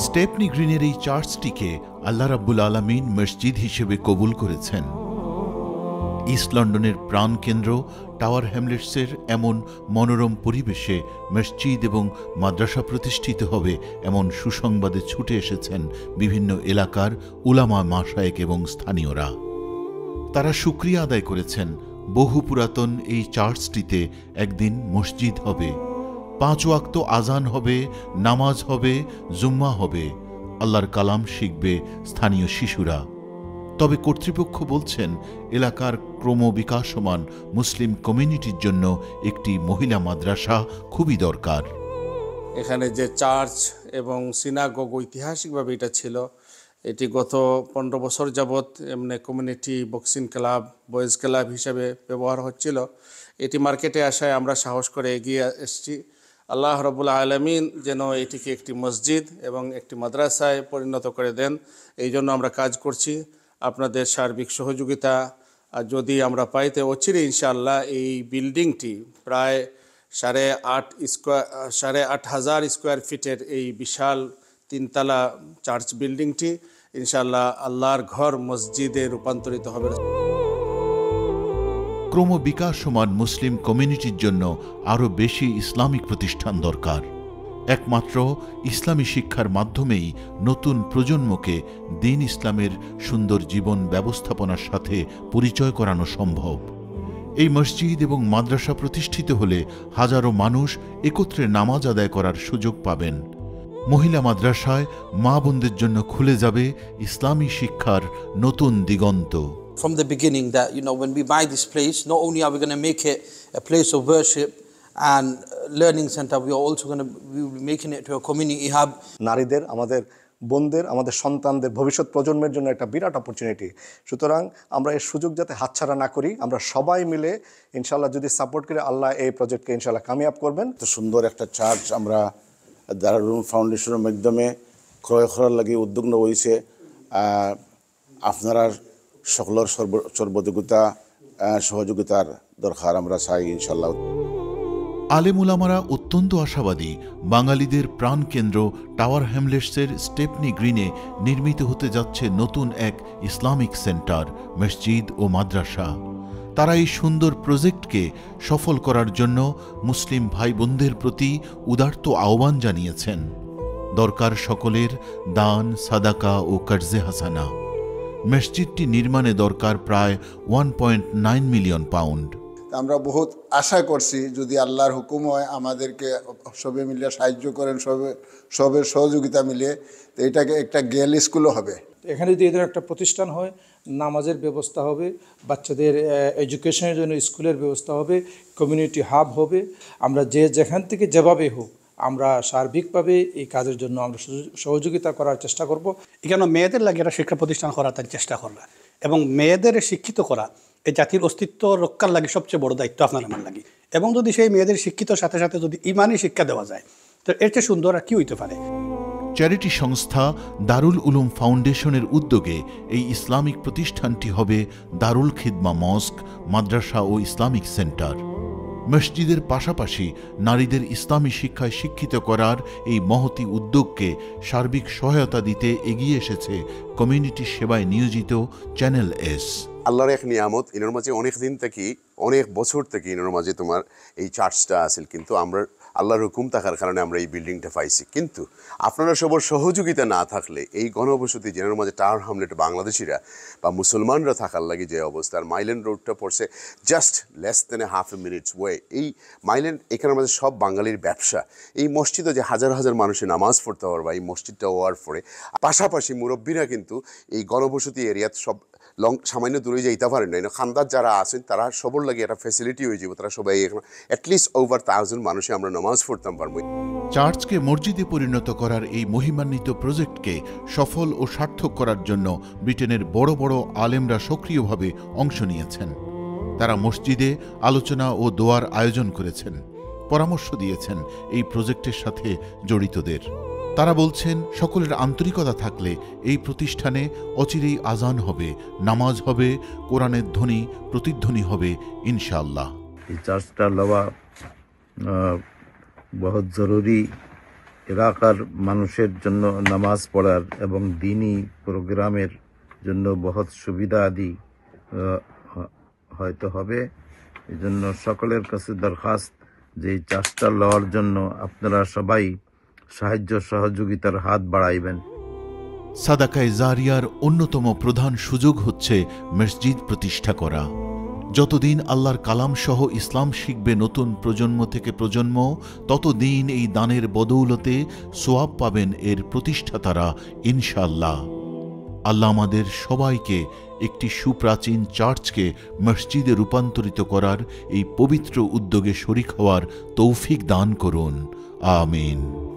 Stepney গ্রিনের এই চার্চটিকে আল্লাহ রাব্বুল আলামিন মসজিদ হিসেবে কবুল করেছেন। ইস্ট লন্ডনের প্রাণকেন্দ্র টাওয়ার হ্যামলেটসের এমন মনোরম পরিবেশে মসজিদ এবং মাদ্রাসা প্রতিষ্ঠিত হবে এমন সুসংবাদে ছুটে এসেছেন বিভিন্ন এলাকার উলামা মাশায়েখ এবং স্থানীয়রা। তারা শুকরিয়া আদায় করেছেন, বহু পুরাতন এই চার্চটিতে একদিন মসজিদ হবে, 5 ওয়াক্ত আজান হবে, নামাজ হবে, জুম্মা হবে, আল্লাহর কালাম শিখবে স্থানীয় শিশুরা। তবে কর্তৃপক্ষ বলছেন, এলাকার ক্রমবিকাশমান মুসলিম কমিউনিটির জন্য একটি মহিলা মাদ্রাসা খুবই দরকার। এখানে যে চার্চ এবং সিনাগগ ঐতিহাসিকভাবে এটা ছিল, এটি গত 15 বছর যাবৎ এমনি community boxing club, boys club হিসেবে ব্যবহার হচ্ছিল। এটি মার্কেটে আসায় আমরা সাহস করে এগিয়ে এসেছি। আল্লাহ রাব্বুল আলামিন যেন এটিকে একটি মসজিদ এবং একটি মাদ্রাসায় পরিণত করে দেন, এই জন্য আমরা কাজ করছি। আপনাদের সার্বিক সহযোগিতা যদি আমরা পাইতে অচিরে ইনশাআল্লাহ এই বিল্ডিংটি প্রায় 8,500 স্কোয়ার ফিটের এই বিশাল 3তলা চার্চ বিল্ডিংটি ইনশাআল্লাহ আল্লাহর ঘর মসজিদে রূপান্তরিত হবে। ক্রমবিকাশমান মুসলিম কমিউনিটির জন্য আরও বেশি ইসলামিক প্রতিষ্ঠান দরকার। একমাত্র ইসলামী শিক্ষার মাধ্যমেই নতুন প্রজন্মকে দ্বীন ইসলামের সুন্দর জীবন ব্যবস্থাপনার সাথে পরিচয় করানো সম্ভব। এই মসজিদ এবং মাদ্রাসা প্রতিষ্ঠিত হলে হাজারো মানুষ একত্রে নামাজ আদায় করার সুযোগ পাবেন। মহিলা মাদ্রাসায় মা বোনদের জন্য খুলে যাবে ইসলামী শিক্ষার নতুন দিগন্ত। From the beginning that, when we buy this place, not only are we going to make it a place of worship and learning center, we are also going to be making it to a community hub. নারীদের, আমাদের বোনদের, আমাদের সন্তানদের, ভবিষ্যৎ প্রজন্মের জন্য একটা বিরাট opportunity. সুতরাং আমরা এই সুযোগ যাতে হাতছাড়া না করি, আমরা সবাই মিলে ইনশাআল্লাহ যদি সাপোর্ট করে আল্লাহ এই প্রজেক্টকে ইনশাআল্লাহ কামিয়াব করবেন। তো সুন্দর একটা চার্চ আমরা দারুল উলুম ফাউন্ডেশনের মাধ্যমে ক্রয় করার লাগি উদ্যোগ নেওয়া হয়েছে। আপনারা সকলের সর্বযোগিতা সহযোগিতার দরকার আমরা চাই ইনশাআল্লাহ। আলেম উলামারা অত্যন্ত আশাবাদী, বাঙালিদের প্রাণকেন্দ্র টাওয়ার হ্যামলেটসের স্টেপনি গ্রিনে নির্মিত হতে যাচ্ছে নতুন এক ইসলামিক সেন্টার, মসজিদ ও মাদ্রাসা। তারা এই সুন্দর প্রজেক্টকে সফল করার জন্য মুসলিম ভাই বোনদের প্রতি উদারত আহ্বান জানিয়েছেন। দরকার সকলের দান, সাদাকা ও কর্জে হাসানা। মসজিদটি নির্মাণে দরকার প্রায় 1.9 মিলিয়ন পাউন্ড। আমরা বহুত আশা করছি যদি আল্লাহর হুকুম হয়, আমাদেরকে সবে মিলিয়ে সাহায্য করেন, সবের সহযোগিতা মিলিয়ে, তো এটাকে একটা গেল স্কুলও হবে। এখানে যদি এদের একটা প্রতিষ্ঠান হয়, নামাজের ব্যবস্থা হবে, বাচ্চাদের এডুকেশনের জন্য স্কুলের ব্যবস্থা হবে, কমিউনিটি হাব হবে। আমরা যেখান থেকে যেভাবে হোক আমরা সার্বিকভাবে এই কাজের জন্য আমরা সহযোগিতা করার চেষ্টা করব। এখানে মেয়েদের লাগে একটা শিক্ষা প্রতিষ্ঠান করার তার চেষ্টা করা এবং মেয়েদের শিক্ষিত করা এই জাতির অস্তিত্ব রক্ষার লাগে সবচেয়ে বড় দায়িত্ব আপনার আমার লাগে। এবং যদি সেই মেয়েদের শিক্ষিত সাথে সাথে যদি ইমানি শিক্ষা দেওয়া যায়, তো এর চেয়ে সুন্দর আর কি হইতে পারে। চ্যারিটি সংস্থা দারুল উলুম ফাউন্ডেশনের উদ্যোগে এই ইসলামিক প্রতিষ্ঠানটি হবে দারুল খিদমা মস্ক, মাদ্রাসা ও ইসলামিক সেন্টার। মসজিদের পাশাপাশি নারীদের ইসলামী শিক্ষায় শিক্ষিত করার এই মহতী উদ্যোগকে সার্বিক সহায়তা দিতে এগিয়ে এসেছে কমিউনিটি সেবায় নিয়োজিত চ্যানেল এস। আল্লাহর এক নিয়ামত, এনার মাঝে অনেক দিন থেকে, অনেক বছর থেকে এনার মাঝে তোমার এই চার্চটা আছে, কিন্তু আমরা আল্লাহর হুকুম থাকার কারণে আমরা এই বিল্ডিংটা পাইছি। কিন্তু আপনারা সবার সহযোগিতা না থাকলে এই গণবসতি যেনার মাঝে টাওয়ার হ্যামলেট বাংলাদেশিরা বা মুসলমানরা থাকার লাগে যে অবস্থা, আর মাইল্যান্ড রোডটা পড়ছে জাস্ট লেস দেন হাফ এ মিনিটস ওয়ে। এই মাইল্যান্ড এখানের মাঝে সব বাঙালির ব্যবসা। এই মসজিদে যে হাজার হাজার মানুষের নামাজ পড়তে পারবে এই মসজিদটা হওয়ার পরে, পাশাপাশি মুরব্বীরা কিন্তু এই গণবসতি এরিয়াত সব সামান্য দূরে যাইতে পারেন না। খানদার যারা আছেন তারা সবর লাগে একটা ফ্যাসিলিটি হয়ে যাবে, তারা সবাই এখানে অ্যাটলিস্ট ওভার 1000 মানুষে আমরা নামাজ পড়তাম পারবো। চার্চকে মসজিদে পরিণত করার এই মহিমান্বিত প্রজেক্টকে সফল ও সার্থক করার জন্য ব্রিটেনের বড় বড় আলেমরা সক্রিয়ভাবে অংশ নিয়েছেন। তারা মসজিদে আলোচনা ও দোয়ার আয়োজন করেছেন, পরামর্শ দিয়েছেন এই প্রজেক্টের সাথে জড়িতদের। তারা বলছেন, সকলের আন্তরিকতা থাকলে এই প্রতিষ্ঠানে অচিরেই আজান হবে, নামাজ হবে, কোরআনের ধ্বনি প্রতিধ্বনি হবে ইনশাআল্লাহ। ये चार्ज का अलावा बहुत ज़रूरी এলাকার মানুষের জন্য নামাজ পড়ার এবং দিনী প্রোগ্রামের জন্য বহুত সুবিধা আদি হয়তো হবে। এই জন্য সকলের কাছে দরখাস্ত যে এই চাষটা লওয়ার জন্য আপনারা সবাই সাহায্য সহযোগিতার হাত বাড়াইবেন। সাদাকায়ে জারিয়ার অন্যতম প্রধান সুযোগ হচ্ছে মসজিদ প্রতিষ্ঠা করা। যতদিন আল্লাহর কালাম সহ ইসলাম শিখবে নতুন প্রজন্ম থেকে প্রজন্ম, ততদিন এই দানের বদৌলতে সোয়াব পাবেন এর প্রতিষ্ঠাতারা ইনশাআল্লাহ। আল্লাহ আমাদের সবাইকে একটি সুপ্রাচীন চার্চকে মসজিদে রূপান্তরিত করার এই পবিত্র উদ্যোগে শরিক হওয়ার তৌফিক দান করুন। আমিন।